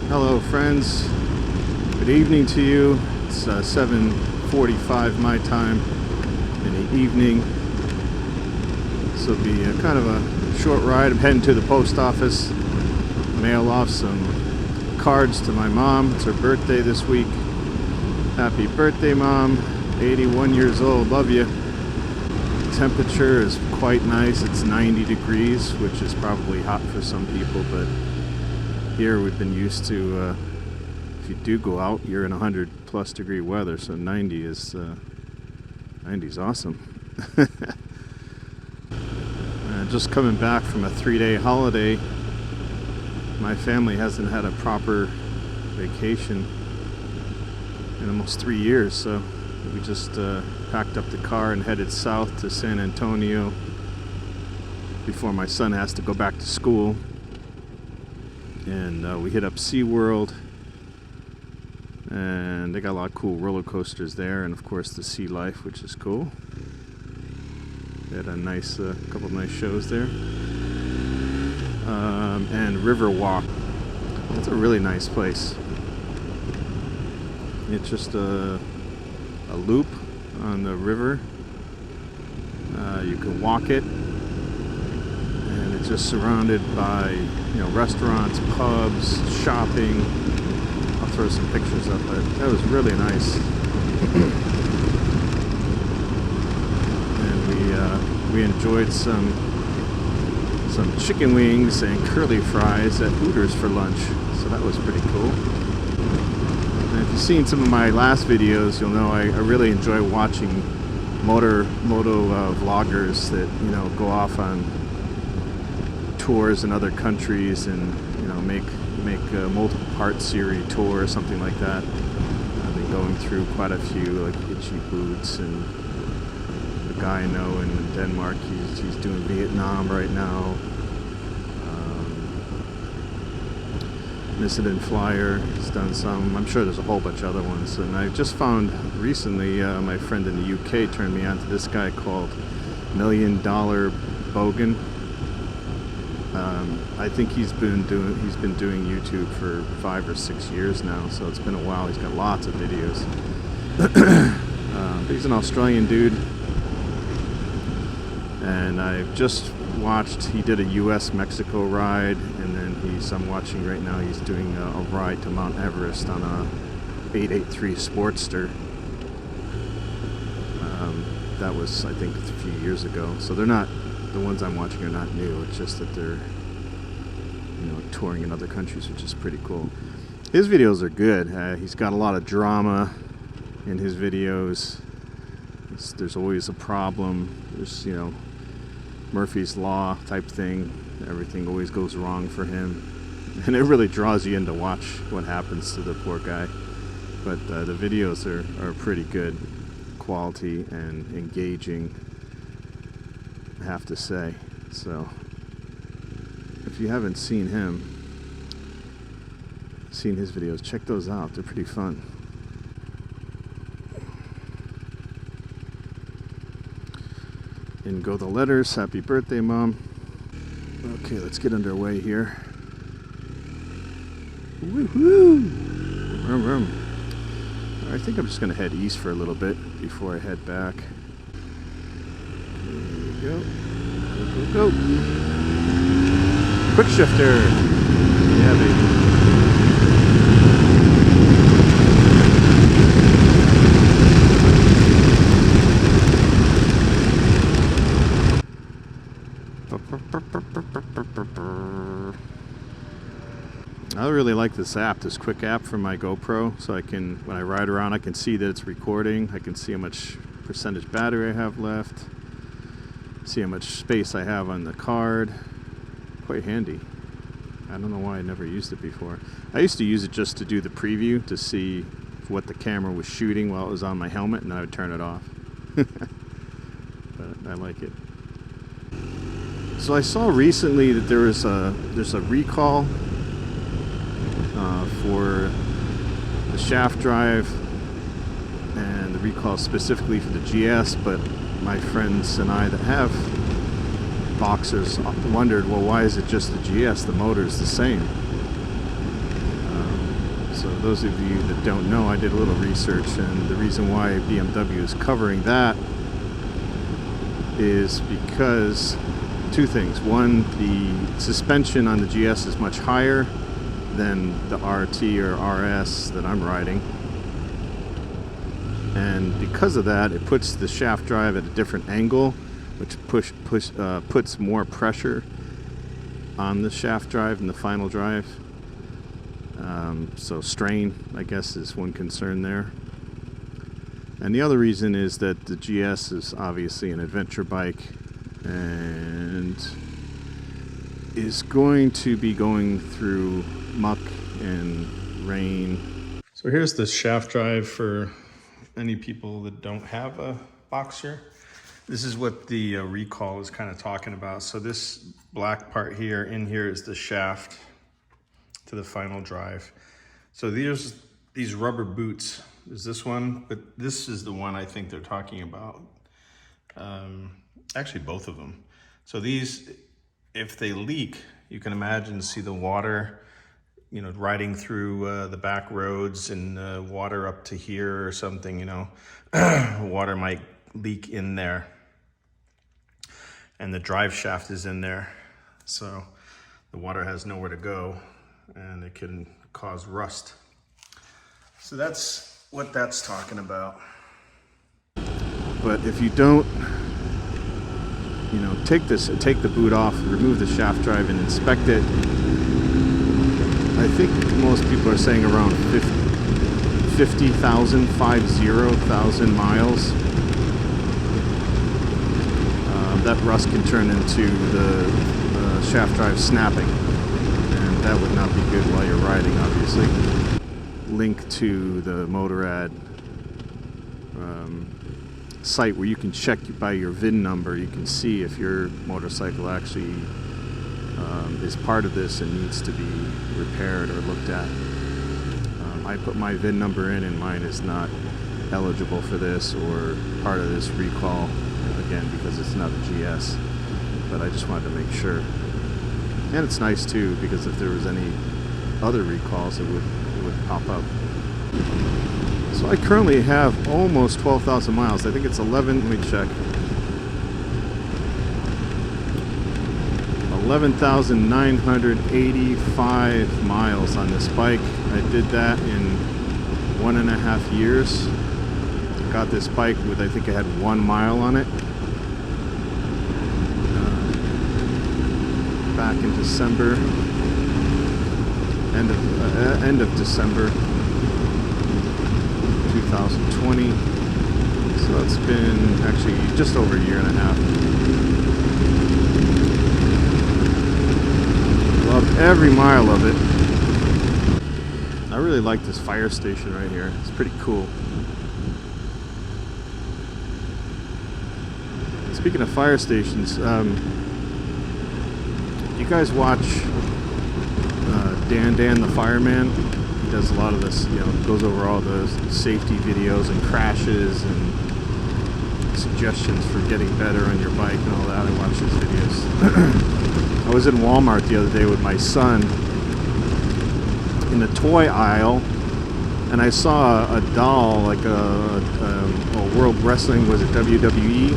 Hello friends, good evening to you. It's 7:45 my time in the evening. This will be kind of a short ride. I'm heading to the post office, mail off some cards to my mom. It's her birthday this week. Happy birthday, Mom. 81 years old, love you. The temperature is quite nice. It's 90 degrees, which is probably hot for some people, but here we've been used to, if you do go out, you're in 100+ degree weather, so 90 is awesome. Just coming back from a 3-day holiday. My family hasn't had a proper vacation in almost 3 years, so we just packed up the car and headed south to San Antonio before my son has to go back to school. And we hit up SeaWorld, and they got a lot of cool roller coasters there, and of course the Sea Life, which is cool. They had a nice couple of nice shows there. And Riverwalk. It's a really nice place. It's just a loop on the river. You can walk it, and it's just surrounded by, you know, restaurants, pubs, shopping. I'll throw some pictures up, but that was really nice. And we enjoyed some chicken wings and curly fries at Hooters for lunch, so that was pretty cool. And if you've seen some of my last videos, you'll know I really enjoy watching moto vloggers that, you know, go off on tours in other countries and, you know, make a multiple part series tour or something like that. I've been going through quite a few, like Itchy Boots, and the guy I know in Denmark, he's doing Vietnam right now. Missing Flyer, he's done some. I'm sure there's a whole bunch of other ones. And I just found recently, my friend in the UK turned me on to this guy called Bogan. I think he's been doing YouTube for 5 or 6 years now, so it's been a while. He's got lots of videos. But he's an Australian dude, and I've just watched, he did a US-Mexico ride, and then I'm watching right now, he's doing a ride to Mount Everest on a 883 Sportster. That was, I think, a few years ago. So they're not, the ones I'm watching are not new. It's just that they're, you know, touring in other countries, which is pretty cool. His videos are good. He's got a lot of drama in his videos. There's always a problem. There's, you know, Murphy's Law type thing. Everything always goes wrong for him, and it really draws you in to watch what happens to the poor guy. But the videos are pretty good quality and engaging, I have to say. So if you haven't seen his videos, check those out. They're pretty fun. In go the letters. Happy birthday, Mom. Okay, let's get underway here. Woohoo! Vroom, vroom. I think I'm just going to head east for a little bit before I head back. Here we go. Go, go, go. Quick shifter. Yeah, baby. I really like this app, this quick app for my GoPro, so I can, when I ride around, I can see that it's recording. I can see how much percentage battery I have left, see how much space I have on the card. Quite handy. I don't know why I never used it before. I used to use it just to do the preview, to see what the camera was shooting while it was on my helmet, and I would turn it off. But I like it. So I saw recently that there's a recall for the shaft drive, and the recall specifically for the GS, but my friends and I that have Boxers wondered, well, why is it just the GS? The motor is the same. So those of you that don't know, I did a little research, and the reason why BMW is covering that is because two things. One, the suspension on the GS is much higher than the RT or RS that I'm riding. And because of that, it puts the shaft drive at a different angle, which puts more pressure on the shaft drive and the final drive. So strain, I guess, is one concern there. And the other reason is that the GS is obviously an adventure bike and is going to be going through muck and rain. So here's the shaft drive for any people that don't have a Boxer. This is what the Recall is kind of talking about. So this black part here, in here, is the shaft to the final drive. So these rubber boots. There's this one, but this is the one I think they're talking about. Actually, both of them. So these, if they leak, you can imagine, see the water, you know, riding through the back roads and water up to here or something, you know, water might leak in there. And the drive shaft is in there. So the water has nowhere to go and it can cause rust. So that's what that's talking about. But if you don't, you know, take the boot off, remove the shaft drive and inspect it, I think most people are saying around 50,000 miles. That rust can turn into the shaft drive snapping, and that would not be good while you're riding, obviously. Link to the Motorrad site where you can check by your VIN number. You can see if your motorcycle actually is part of this and needs to be repaired or looked at. I put my VIN number in, and mine is not eligible for this or part of this recall, again, because it's not a GS, but I just wanted to make sure. And it's nice too, because if there was any other recalls, it would pop up. So I currently have almost 12,000 miles. I think it's 11, let me check. 11,985 miles on this bike. I did that in 1.5 years. Got this bike with, I think it had 1 mile on it. Back in December, end of December 2020. So it's been actually just over a year and a half. Loved every mile of it. I really like this fire station right here. It's pretty cool. Speaking of fire stations, you guys watch Dan the Fireman? He does a lot of this, you know, goes over all the safety videos and crashes and suggestions for getting better on your bike and all that. I watch his videos. I was in Walmart the other day with my son in the toy aisle, and I saw a doll, like a World Wrestling, was it WWE?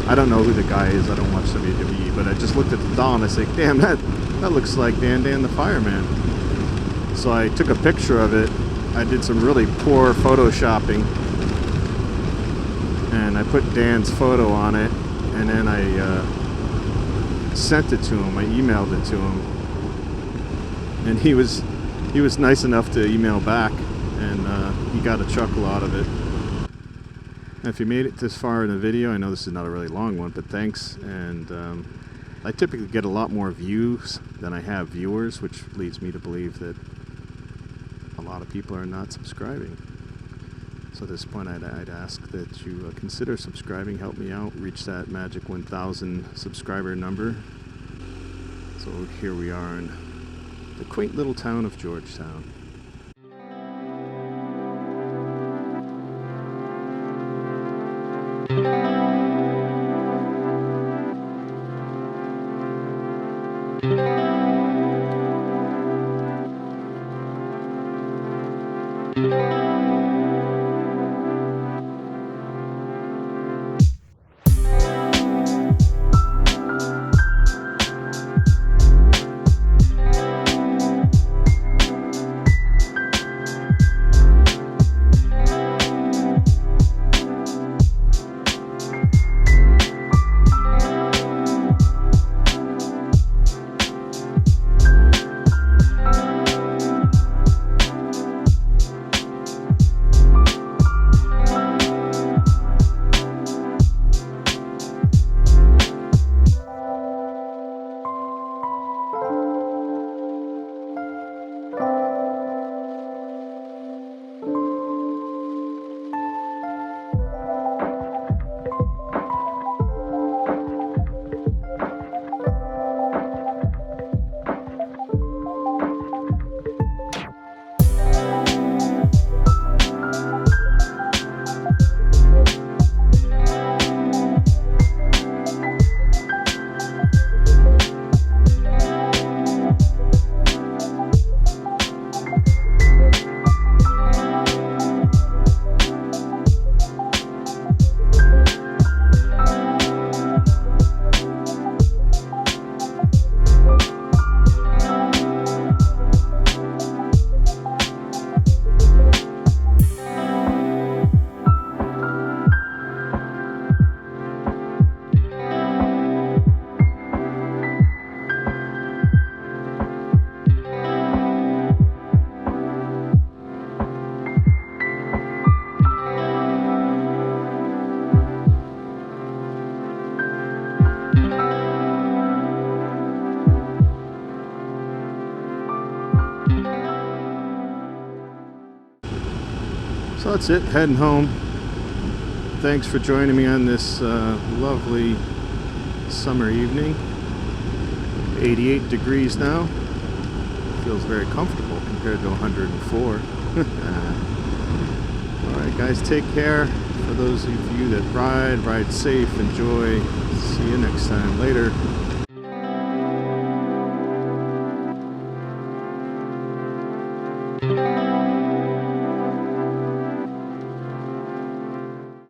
I don't know who the guy is, I don't watch WWE, but I just looked at the doll and I said, damn, that looks like Dan the Fireman. So I took a picture of it. I did some really poor photoshopping, and I put Dan's photo on it, and then I sent it to him. I emailed it to him, and he was nice enough to email back, and he got a chuckle out of it. And if you made it this far in the video, I know this is not a really long one, but thanks. And I typically get a lot more views than I have viewers, which leads me to believe that a lot of people are not subscribing. So at this point, I'd ask that you consider subscribing, help me out, reach that magic 1,000 subscriber number. So here we are in the quaint little town of Georgetown. So that's it, heading home. Thanks for joining me on this lovely summer evening. 88 degrees now. Feels very comfortable compared to 104. Alright guys, take care. For those of you that ride safe, enjoy. See you next time. Later.